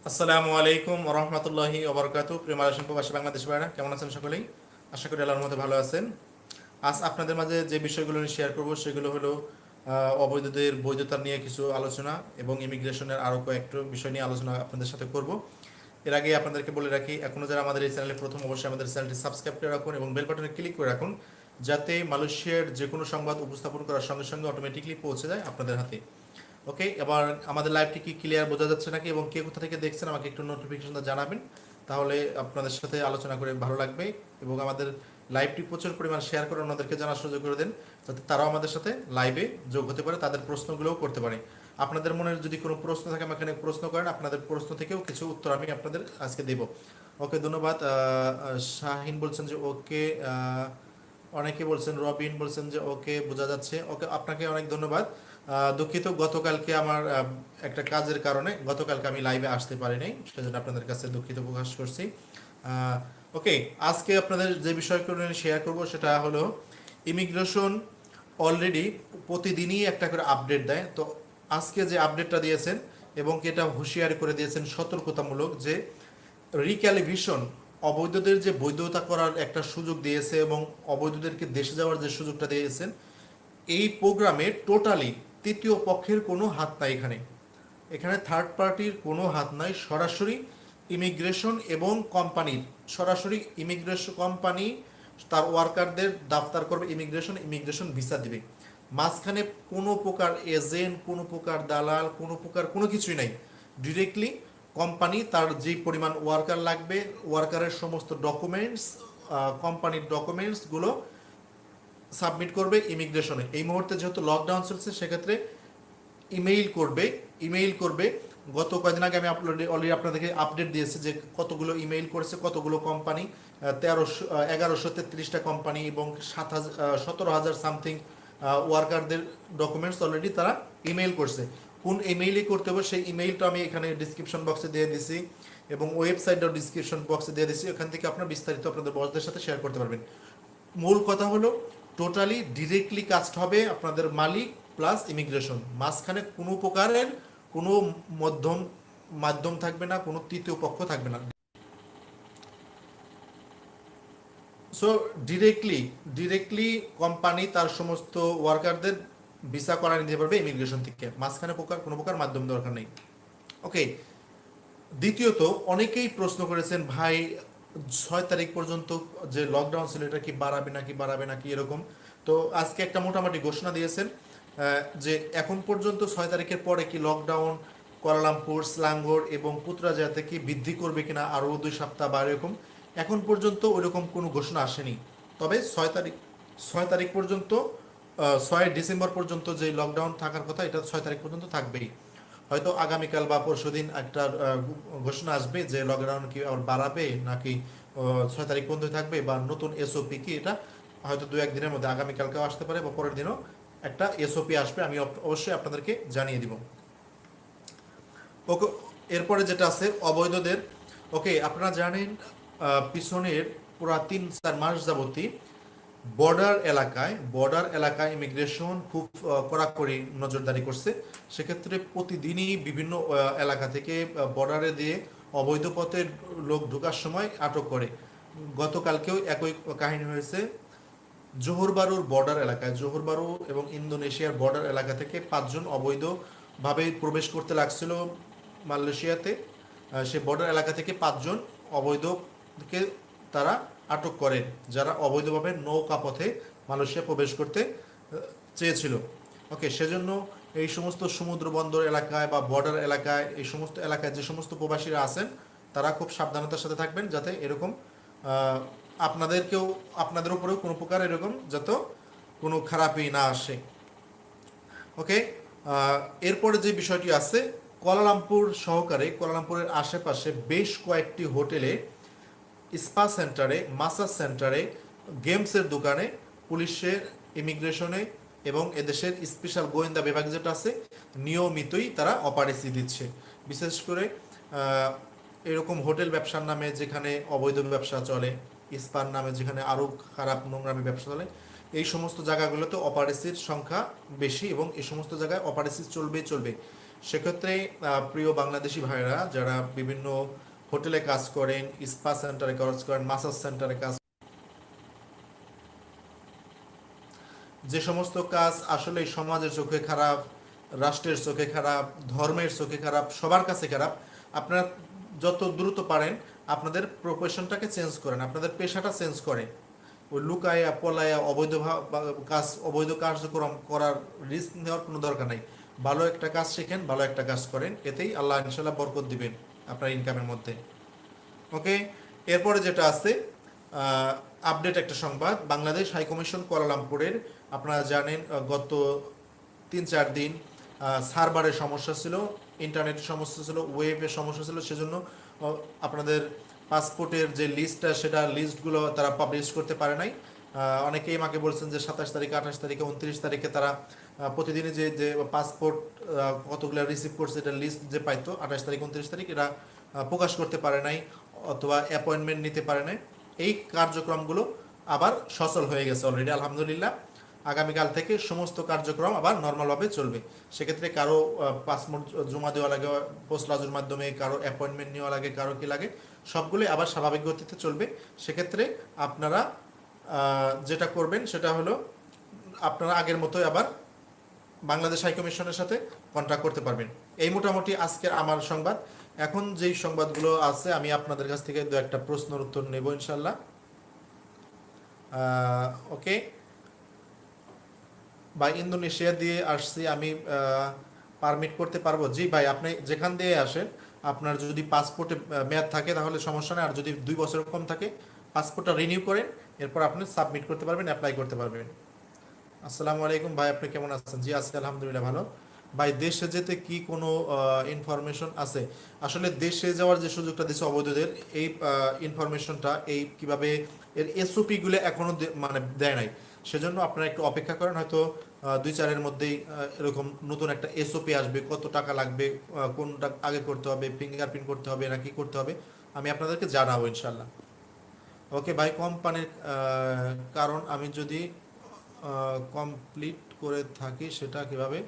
আসসালামু আলাইকুম ওরহমতুল্লাহি ওবরকাতু। প্রিয় মালয়েশিয়ান প্রবাসী বাংলাদেশ ভাইরা, কেমন আছেন সকলেই? আশা করি আল্লাহর মধ্যে ভালো আছেন। আজ আপনাদের মাঝে যে বিষয়গুলো নিয়ে শেয়ার করব সেগুলো হলো অবৈধদের বৈধতা নিয়ে কিছু আলোচনা এবং ইমিগ্রেশনের আরও কয়েকটা বিষয় নিয়ে আলোচনা আপনাদের সাথে করব। এর আগে আপনাদেরকে বলে রাখি, এখনও যারা আমাদের এই চ্যানেলে প্রথম, অবশ্যই আমাদের চ্যানেলটি সাবস্ক্রাইব করে রাখুন এবং বেল বাটনে ক্লিক করে রাখুন, যাতে মালয়েশিয়ার যে কোনো সংবাদ উপস্থাপন করার সঙ্গে সঙ্গে অটোমেটিকলি পৌঁছে যায় আপনাদের হাতে। ওকে, এবার আমাদের লাইভটি কি ক্লিয়ার বোঝা যাচ্ছে নাকি এবং কে কোথা থেকে দেখছেন আমাকে একটু নোটিফিকেশনটা জানাবেন, তাহলে আপনাদের সাথে আলোচনা করে ভালো লাগবে। এবং আমাদের লাইভটি প্রচুর পরিমাণ শেয়ার করে অন্যদেরকে জানার সুযোগ করে দেন, যাতে তারাও আমাদের সাথে লাইভে যোগ হতে পারে, তাদের প্রশ্নগুলোও করতে পারে। আপনাদের মনের যদি কোনো প্রশ্ন থাকে আমাকে এখানে প্রশ্ন করেন, আপনাদের প্রশ্ন থেকেও কিছু উত্তর আমি আপনাদের আজকে দেব। ওকে, ধন্যবাদ। শাহিন বলছেন যে ওকে, অনেকে বলছেন, রবিন বলছেন যে ওকে, বোঝা যাচ্ছে। ওকে, আপনাকে অনেক ধন্যবাদ। দুঃখিত, গতকালকে আমার একটা কাজের কারণে গতকালকে আমি লাইভে আসতে পারিনি, সেজন্য আপনাদের কাছে দুঃখিত প্রকাশ করছি। ওকে, আজকে আপনাদের যে বিষয়গুলো নিয়ে শেয়ার করব সেটা হলো ইমিগ্রেশন। অলরেডি প্রতিদিনই একটা করে আপডেট দেয়, তো আজকে যে আপডেটটা দিয়েছেন এবং এটা হুঁশিয়ারি করে দিয়েছেন সতর্কতামূলক, যে রিক্যালিব্রেশন, অবৈধদের যে বৈধতা করার একটা সুযোগ দিয়েছে এবং অবৈধদেরকে দেশে যাওয়ার যে সুযোগটা দিয়েছেন, এই প্রোগ্রামে টোটালি তৃতীয় পক্ষের কোনো হাত নাই। এখানে এখানে থার্ড পার্টির কোনো হাত নাই। সরাসরি ইমিগ্রেশন এবং কোম্পানির, সরাসরি ইমিগ্রেশন কোম্পানি তার ওয়ার্কারদের দাফতার করবে, ইমিগ্রেশন ভিসা দিবে। মাঝখানে কোনো প্রকার এজেন্ট, কোনো প্রকার দালাল, কোনো প্রকার কোনো কিছুই নাই। ডিরেক্টলি কোম্পানি তার যে পরিমাণ ওয়ার্কার লাগবে, ওয়ার্কারের সমস্ত ডকুমেন্টস, কোম্পানির ডকুমেন্টসগুলো সাবমিট করবে ইমিগ্রেশনে। এই মুহূর্তে যেহেতু লকডাউন চলছে, সেক্ষেত্রে ইমেইল করবে। গত কয়েকদিন আগে আমি অলরেডি আপনাদেরকে আপডেট দিয়েছি যে কতগুলো ইমেইল করেছে, কতগুলো কোম্পানি, 1133টা কোম্পানি এবং 17,000 সামথিং ওয়ার্কারদের ডকুমেন্টস অলরেডি তারা ইমেইল করছে। কোন ইমেইলে করতে হবে সেই ইমেইলটা আমি এখানে ডিসক্রিপশন বক্সে দিয়ে দিছি এবং ওয়েবসাইটটাও ডিসক্রিপশন বক্সে দিয়ে দিছি। ওখান থেকে আপনারা বিস্তারিত আপনাদের বসদের সাথে শেয়ার করতে পারবেন। মূল কথা হলো টোটালি ডিরেক্টলি কাজট হবে আপনাদের মালিক প্লাস ইমিগ্রেশন। মাঝখানে কোনো প্রকারের কোনো মধ্যম মাধ্যম থাকবে না, কোনো তৃতীয় পক্ষ থাকবে না। সো ডিরেক্টলি কোম্পানি তার সমস্ত ওয়ার্কারদের ভিসা করা নিতে পারবে ইমিগ্রেশন থেকে, মাঝখানে কোনো প্রকার মাধ্যম দরকার নেই। ওকে, দ্বিতীয়ত, অনেকেই প্রশ্ন করেছেন, ভাই 6 তারিখ পর্যন্ত যে লকডাউন ছিল এটা কি বাড়াবে নাকি এরকম। তো আজকে একটা মোটামুটি ঘোষণা দিয়েছেন যে এখন পর্যন্ত 6 তারিখের পরে কি লকডাউন কুয়ালালামপুর, স্লাঙ্গোর এবং পুত্রাজায়াতে কি বৃদ্ধি করবে কিনা আরও 2 সপ্তাহ বা এরকম, এখন পর্যন্ত ওইরকম কোনো ঘোষণা আসেনি। তবে 6 তারিখ পর্যন্ত, 6 ডিসেম্বর পর্যন্ত যে লকডাউন থাকার কথা, এটা 6 তারিখ পর্যন্ত থাকবেই। হয়তো আগামীকাল বা পরশুদিন একটা ঘোষণা আসবে যে লকডাউন কি আবার বাড়াবে নাকি 6 তারিখ পর্যন্ত থাকবে বা নতুন এসওপি কি, এটা হয়তো 2-1 দিনের মধ্যে, আগামীকালকেও আসতে পারে বা পরের দিনও একটা এসওপি আসবে, আমি অবশ্যই আপনাদেরকে জানিয়ে দিব। ওকে, এরপরে যেটা আছে অবৈধদের। ওকে, আপনারা জানেন পিছনের পুরা 3-4 মাস যাবতী বর্ডার এলাকায় ইমিগ্রেশন খুব কড়াকড়ি নজরদারি করছে। সেক্ষেত্রে প্রতিদিনই বিভিন্ন এলাকা থেকে বর্ডারে দিয়ে অবৈধ পথে লোক ঢোকার সময় আটক করে। গতকালকেও একই কাহিনী হয়েছে। জোহর বারু এবং ইন্দোনেশিয়ার বর্ডার এলাকা থেকে 5 জন অবৈধভাবে প্রবেশ করতে লাগছিল মালয়েশিয়াতে। সে বর্ডার এলাকা থেকে 5 জন অবৈধকে তারা আটক করেন, যারা অবৈধভাবে নৌকা পথে মালয়েশিয়া প্রবেশ করতে চেয়েছিল। ওকে, সেজন্য এই সমস্ত সমুদ্র বন্দর এলাকায় বা বর্ডার এলাকায়, এই সমস্ত এলাকায় যে সমস্ত প্রবাসীরা আছেন, তারা খুব সাবধানতার সাথে থাকবেন, যাতে এরকম আপনাদের উপরেও কোনো প্রকার এরকম যাতে কোনো খারাপই না আসে। ওকে, এরপরে যে বিষয়টি আছে, কুয়ালালামপুরের আশেপাশে বেশ কয়েকটি হোটেলে, স্পা সেন্টারে, মাসাজ সেন্টারে, গেমসের দোকানে পুলিশের, ইমিগ্রেশনে এবং এদেশের স্পেশাল গোয়েন্দা বিভাগ যেটা আছে, নিয়মিতই তারা অপারেশন দিচ্ছে। বিশেষ করে এরকম হোটেল ব্যবসার নামে যেখানে অবৈধ ব্যবসা চলে, স্পার নামে যেখানে আরও খারাপ নোংরামি ব্যবসা চলে, এই সমস্ত জায়গাগুলোতে অপারেশির সংখ্যা বেশি এবং এই সমস্ত জায়গায় অপারেশন চলবে। সেক্ষেত্রে প্রিয় বাংলাদেশি ভাইরা যারা বিভিন্ন হোটেলে কাজ করেন, স্পা সেন্টারে কাজ করেন, মাসাজ সেন্টারে কাজ, যে সমস্ত কাজ আসলে সমাজের চোখে খারাপ, রাষ্ট্রের চোখে খারাপ, ধর্মের চোখে খারাপ, সবার কাছে খারাপ, আপনারা যত দ্রুত পারেন আপনাদের প্রফেশনটাকে চেঞ্জ করেন, আপনাদের পেশাটা চেঞ্জ করেন। ওই লুকায়া পলায়া অবৈধ কাজ, অবৈধ কার্যক্রম করার রিস্ক নেওয়ার কোনো দরকার নাই। ভালো একটা কাজ শেখেন, ভালো একটা কাজ করেন, এতেই আল্লাহ ইনশাল্লাহ বরকত দিবেন আপনার ইনকামের মধ্যে। ওকে, এরপরে যেটা আছে আপডেট একটা সংবাদ, বাংলাদেশ হাইকমিশন কুয়ালালামপুরের, আপনারা জানেন গত 3-4 দিন সার্ভারের সমস্যা ছিল, ইন্টারনেটের সমস্যা ছিল, ওয়েবের সমস্যা ছিল, সেজন্য আপনাদের পাসপোর্টের যে লিস্টটা সেটা লিস্টগুলো তারা পাবলিশ করতে পারে নাই। অনেকেই আমাকে বলছেন যে 27 তারিখে, 28 তারিখে, 29 তারিখে তারা প্রতিদিনই যে যে পাসপোর্ট কতগুলো রিসিভ করছে এটা লিস্ট যে পাইতো 28 তারিখ, 29 তারিখ, এরা প্রকাশ করতে পারে নাই অথবা অ্যাপয়েন্টমেন্ট নিতে পারে নাই। এই কার্যক্রমগুলো আবার সচল হয়ে গেছে অলরেডি, আলহামদুলিল্লাহ। আগামীকাল থেকে সমস্ত কার্যক্রম আবার নর্মালভাবে চলবে। সেক্ষেত্রে কারো পাসপোর্ট জমা দেওয়া লাগে পোস্ট লাজুর মাধ্যমে, কারো অ্যাপয়েন্টমেন্ট নেওয়া লাগে, কারো কি লাগে, সবগুলোই আবার স্বাভাবিক গতিতে চলবে। সেক্ষেত্রে আপনারা যেটা করবেন সেটা হলো আপনারা আগের মতোই আবার বাংলাদেশ হাইকমিশনের সাথে কন্ট্যাক্ট করতে পারবেন। এই মোটামুটি আজকের আমার সংবাদ। এখন যেই সংবাদগুলো আছে আমি আপনাদের কাছ থেকে 2-1টা প্রশ্নের উত্তর নেব ইনশাল্লাহ। ওকে ভাই, ইন্দোনেশিয়া দিয়ে আসছি আমি, পারমিট করতে পারবো? জি ভাই, আপনি যেখান দিয়ে আসেন আপনার যদি পাসপোর্টে মেয়াদ থাকে তাহলে সমস্যা নেই, আর যদি 2 বছর কম থাকে পাসপোর্টটা রিনিউ করেন, এরপর আপনি সাবমিট করতে পারবেন, অ্যাপ্লাই করতে পারবেন। আসসালামু আলাইকুম ভাই, আপনি কেমন আছেন? জি আজকে আলহামদুলিল্লাহ ভালো। ভাই, দেশে যেতে কি কোনো ইনফরমেশন আছে? আসলে দেশে যাওয়ার যে সুযোগটা দিচ্ছে অবৈধদের, এই ইনফরমেশনটা এই কিভাবে এর এসওপি গুলো এখনো মানে দেয় নাই। সেজন্য আপনারা একটু অপেক্ষা করেন, হয়তো 2-4 মধ্যেই এরকম নতুন একটা এসওপি আসবে। কত টাকা লাগবে, কোনটা আগে করতে হবে, ফিঙ্গারপ্রিন্ট করতে হবে না কি করতে হবে, আমি আপনাদেরকে জানাবো ইনশাল্লাহ। ওকে ভাই, কোম্পানির কারণ আমি যদি কমপ্লিট করে থাকি সেটা কিভাবে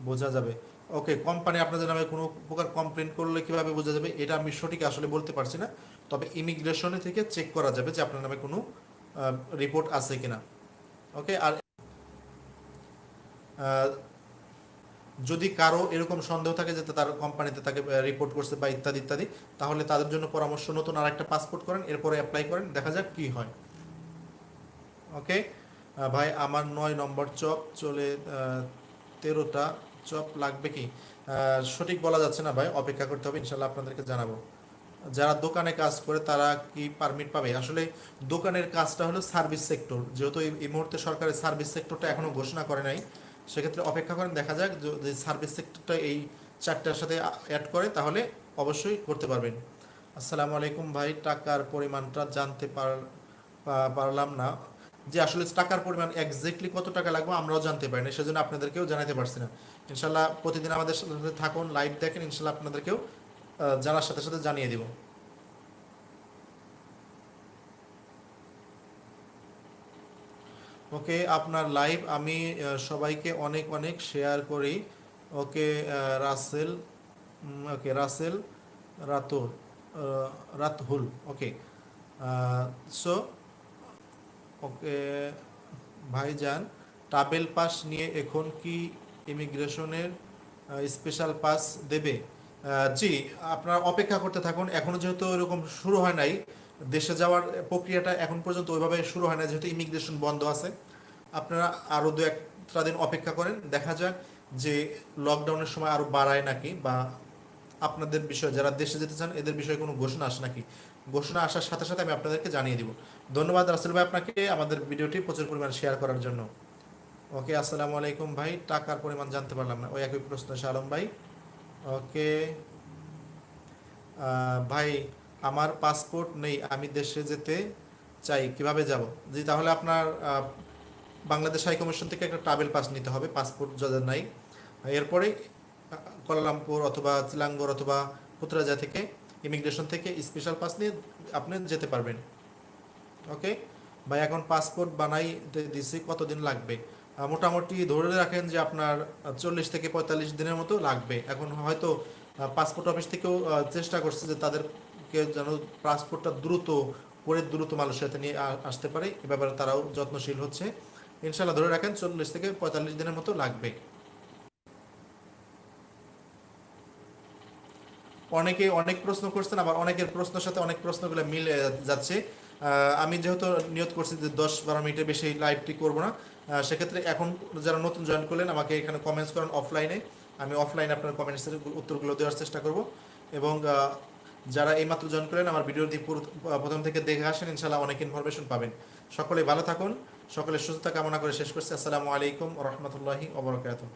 বোঝা যাবে? ওকে, কোম্পানি আপনাদের নামে কোনো প্রকার কমপ্লেন করলে কিভাবে বোঝা যাবে এটা আমি সঠিক আসলে বলতে পারছি না, তবে ইমিগ্রেশনে থেকে চেক করা যাবে যে আপনার নামে কোনো রিপোর্ট আছে কিনা। ওকে, আর যদি কারো এরকম সন্দেহ থাকে যে তার কোম্পানিতে তাকে রিপোর্ট করছে বা ইত্যাদি ইত্যাদি, তাহলে তাদের জন্য পরামর্শ নতুন আর একটা পাসপোর্ট করেন, এরপরে অ্যাপ্লাই করেন, দেখা যাক কি হয়। ওকে ভাই, আমার 9 নম্বর চপ চলে 13টা চপ লাগবে কি? সঠিক বলা যাচ্ছে না ভাই, অপেক্ষা করতে হবে, ইনশাল্লাহ আপনাদেরকে জানাবো। যারা দোকানে কাজ করে তারা কি পারমিট পাবে? আসলে দোকানের কাজটা হলো সার্ভিস সেক্টর, যেহেতু এই মুহূর্তে সরকারের সার্ভিস সেক্টরটা এখনো ঘোষণা করে নাই, সেক্ষেত্রে অপেক্ষা করেন, দেখা যাক যদি সার্ভিস সেক্টরটা এই 4টার সাথে অ্যাড করে তাহলে অবশ্যই করতে পারবেন। আসসালামু আলাইকুম ভাই, টাকার পরিমাণটা জানতে পারলাম না। যে আসলে টাকার পরিমাণ এক্স্যাক্টলি কত টাকা লাগবে আমরাও জানতে পারি না, সেজন্য আপনাদেরকেও জানাতে পারছি না। ইনশাল্লাহ প্রতিদিন আমাদের সাথে থাকুন, লাইভ দেখেন, ইনশাল্লাহ আপনাদেরকেও জানার সাথে সাথে জানিয়ে দিব। ওকে, আপনার লাইভ আমি সবাইকে অনেক অনেক শেয়ার করি। ওকে রাসেল, ওকে রাসেল রাতুর, রাতহুল, ওকে। সো ওকে ভাইজান, ট্রাভেল পাস নিয়ে এখন কি ইমিগ্রেশনের স্পেশাল পাস দেবে? জি, আপনারা অপেক্ষা করতে থাকুন, এখনো যেহেতু এরকম শুরু হয় নাই, দেশে যাওয়ার প্রক্রিয়াটা এখন পর্যন্ত ওইভাবে শুরু হয় না, যেহেতু ইমিগ্রেশন বন্ধ আছে। আপনারা আরও 2-1টা দিন অপেক্ষা করেন, দেখা যাক যে লকডাউনের সময় আরও বাড়ায় নাকি, বা আপনাদের বিষয়ে যারা দেশে যেতে চান এদের বিষয়ে কোনো ঘোষণা আসে নাকি। ঘোষণা আসার সাথে সাথে আমি আপনাদেরকে জানিয়ে দিব। ধন্যবাদ রাসেল ভাই আপনাকে আমাদের ভিডিওটি প্রচুর পরিমাণ শেয়ার করার জন্য। ওকে, আসসালামু আলাইকুম ভাই, টাকার পরিমাণ জানতে পারলাম না, ওই একই প্রশ্ন আলম ভাই। ওকে ভাই, আমার পাসপোর্ট নেই, আমি দেশে যেতে চাই, কিভাবে যাব? জি, তাহলে আপনার বাংলাদেশ হাই কমিশন থেকে একটা ট্রাভেল পাস নিতে হবে, পাসপোর্ট যাদের নাই। এরপরে কুয়ালালামপুর অথবা চিলাঙ্গর অথবা পুত্রাজা থেকে ইমিগ্রেশন থেকে স্পেশাল পাস নিয়ে আপনি যেতে পারবেন। ওকে ভাই, এখন পাসপোর্ট বানাই দিছি, কতদিন লাগবে? মোটামুটি ধরে রাখেন যে আপনার 40 থেকে 45 দিনের মতো লাগবে। এখন হয়তো পাসপোর্ট অফিস থেকেও চেষ্টা করছে যে তাদেরকে যেন পাসপোর্টটা দ্রুত করে দ্রুত মালয়েশিয়াতে নিয়ে আসতে পারে, এ ব্যাপারে তারাও যত্নশীল হচ্ছে। ইনশাল্লাহ ধরে রাখেন 40 থেকে 45 দিনের মতো লাগবে। অনেকে অনেক প্রশ্ন করছেন, আবার অনেকের প্রশ্নের সাথে অনেক প্রশ্নগুলো মিলে যাচ্ছে। আমি যেহেতু নিয়ত করছি যে 10-12 মিনিটের বেশি লাইভটি করব না, সেক্ষেত্রে এখন যারা নতুন জয়েন করলেন আমাকে এখানে কমেন্টস করেন অফলাইনে, আমি অফলাইনে আপনার কমেন্টসের উত্তরগুলো দেওয়ার চেষ্টা করব। এবং যারা এইমাত্র জয়েন করলেন আমার ভিডিওটি প্রথম থেকে দেখে আসেন, ইনশাল্লাহ অনেক ইনফরমেশন পাবেন। সকলে ভালো থাকুন, সকলে সুস্থতা কামনা করে শেষ করছি। আসসালামু আলাইকুম রহমতুল্লাহি ওবরাকাতুহু।